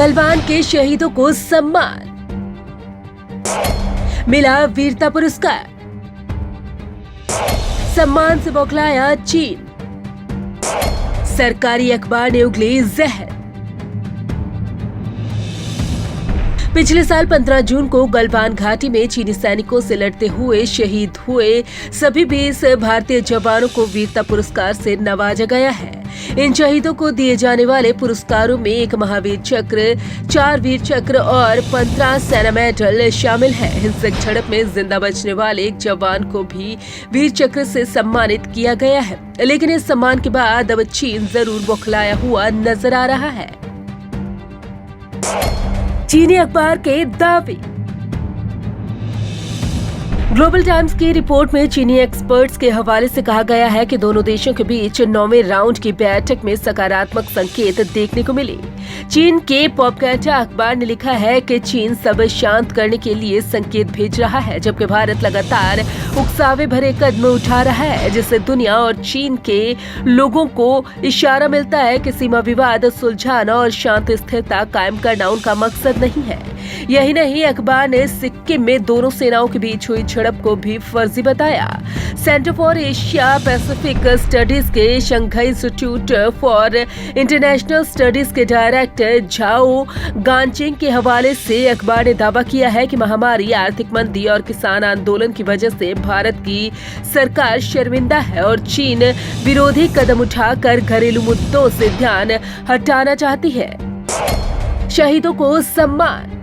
गलवान के शहीदों को सम्मान, मिला वीरता पुरस्कार। सम्मान से बौखलाया चीन, सरकारी अखबार ने उगली जहर। पिछले साल 15 जून को गलवान घाटी में चीनी सैनिकों से लड़ते हुए शहीद हुए सभी 20 भारतीय जवानों को वीरता पुरस्कार से नवाजा गया है। इन शहीदों को दिए जाने वाले पुरस्कारों में एक महावीर चक्र, 4 वीर चक्र और 15 सेना मेडल शामिल है। हिंसक झड़प में जिंदा बचने वाले एक जवान को भी वीर चक्र से सम्मानित किया गया है, लेकिन इस सम्मान के बाद अब चीन जरूर बौखलाया हुआ नजर आ रहा है। चीनी अखबार के दावे। ग्लोबल टाइम्स की रिपोर्ट में चीनी एक्सपर्ट्स के हवाले से कहा गया है कि दोनों देशों के बीच 9वें राउंड की बैठक में सकारात्मक संकेत देखने को मिले। चीन के प्रोपेगेंडा अखबार ने लिखा है कि चीन सब शांत करने के लिए संकेत भेज रहा है, जबकि भारत लगातार उकसावे भरे कदम उठा रहा है, जिससे दुनिया और चीन के लोगों को इशारा मिलता है कि सीमा विवाद सुलझाना और शांत स्थिरता कायम करना उनका मकसद नहीं है। यही नहीं, अखबार ने सिक्किम में दोनों सेनाओं के बीच हुई झड़प को भी फर्जी बताया। Centre for Asia Pacific studies के Shanghai institute for international studies के डायरेक्टर झाओ गानचिंग के हवाले से अखबार ने दावा किया है कि महामारी, आर्थिक मंदी और किसान आंदोलन की वजह से भारत की सरकार शर्मिंदा है और चीन विरोधी कदम उठाकर घरेलू मुद्दों से ध्यान हटाना चाहती है। शहीदों को सम्मान।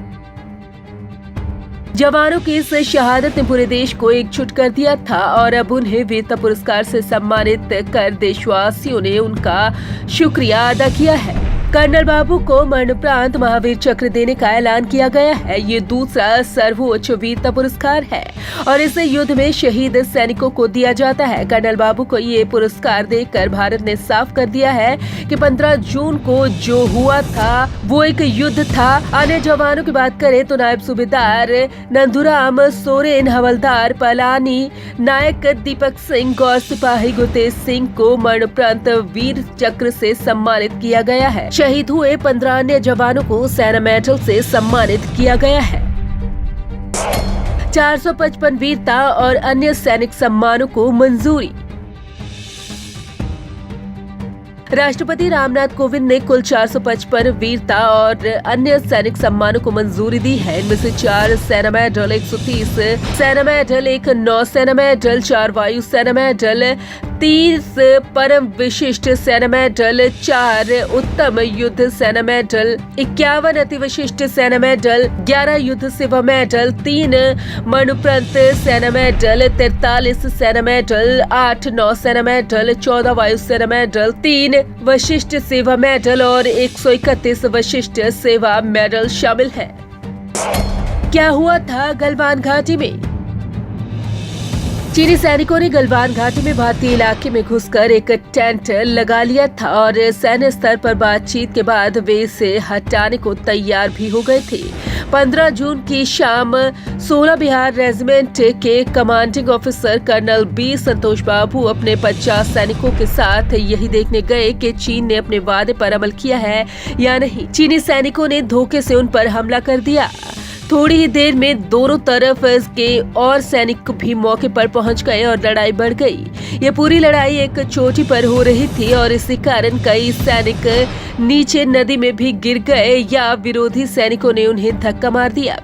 जवानों की इस शहादत ने पूरे देश को एकजुट कर दिया था और अब उन्हें वीरता पुरस्कार से सम्मानित कर देशवासियों ने उनका शुक्रिया अदा किया है। कर्नल बाबू को मरणोपरांत महावीर चक्र देने का ऐलान किया गया है। ये दूसरा सर्वोच्च वीरता पुरस्कार है और इसे युद्ध में शहीद सैनिकों को दिया जाता है। कर्नल बाबू को ये पुरस्कार देकर भारत ने साफ कर दिया है कि 15 जून को जो हुआ था वो एक युद्ध था। अन्य जवानों की बात करें तो नायब सूबेदार नंदुराम सोरेन, हवलदार पलानी नायक दीपक सिंह और सिपाही गुरतेज सिंह को मरणोपरांत वीर चक्र से सम्मानित किया गया है। शहीद हुए 15 अन्य जवानों को सेना मेडल से सम्मानित किया गया है। 455 वीरता और अन्य सैनिक सम्मानों को मंजूरी। राष्ट्रपति रामनाथ कोविंद ने कुल 455 वीरता और अन्य सैनिक सम्मानों को मंजूरी दी है। इनमें से 4 सेना मेडल, 130 सेना मेडल, 1 नौसेना मेडल, 4 वायु सेना मेडल, 30 परम विशिष्ट सेना मेडल, 4 उत्तम युद्ध सेना मेडल, 51 अति विशिष्ट सेना मेडल, 11 युद्ध सेवा मेडल, 3 मरणोपरांत सेना मेडल, 43 सेना मेडल, 8 नौसेना मेडल, 14 वायु सेना मेडल, 3 विशिष्ट सेवा मेडल और 131 विशिष्ट सेवा मेडल शामिल है। क्या हुआ था गलवान घाटी में? चीनी सैनिकों ने गलवान घाटी में भारतीय इलाके में घुसकर एक टेंट लगा लिया था और सैन्य स्तर पर बातचीत के बाद वे इसे हटाने को तैयार भी हो गए थे। 15 जून की शाम 16 बिहार रेजिमेंट के कमांडिंग ऑफिसर कर्नल बी संतोष बाबू अपने 50 सैनिकों के साथ यही देखने गए कि चीन ने अपने वादे पर अमल किया है या नहीं। चीनी सैनिकों ने धोखे से उन पर हमला कर दिया। थोड़ी ही देर में दोनों तरफ के और सैनिक भी मौके पर पहुंच गए और लड़ाई बढ़ गई। ये पूरी लड़ाई एक चोटी पर हो रही थी और इसी कारण कई सैनिक नीचे नदी में भी गिर गए या विरोधी सैनिकों ने उन्हें धक्का मार दिया।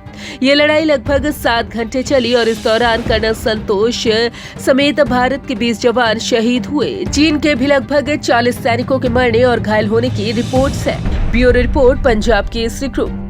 ये लड़ाई लगभग 7 घंटे चली और इस दौरान कर्नल संतोष समेत भारत के 20 जवान शहीद हुए। चीन के भी लगभग 40 सैनिकों के मरने और घायल होने की रिपोर्ट्स है। Bureau report, Punjab Kesari group.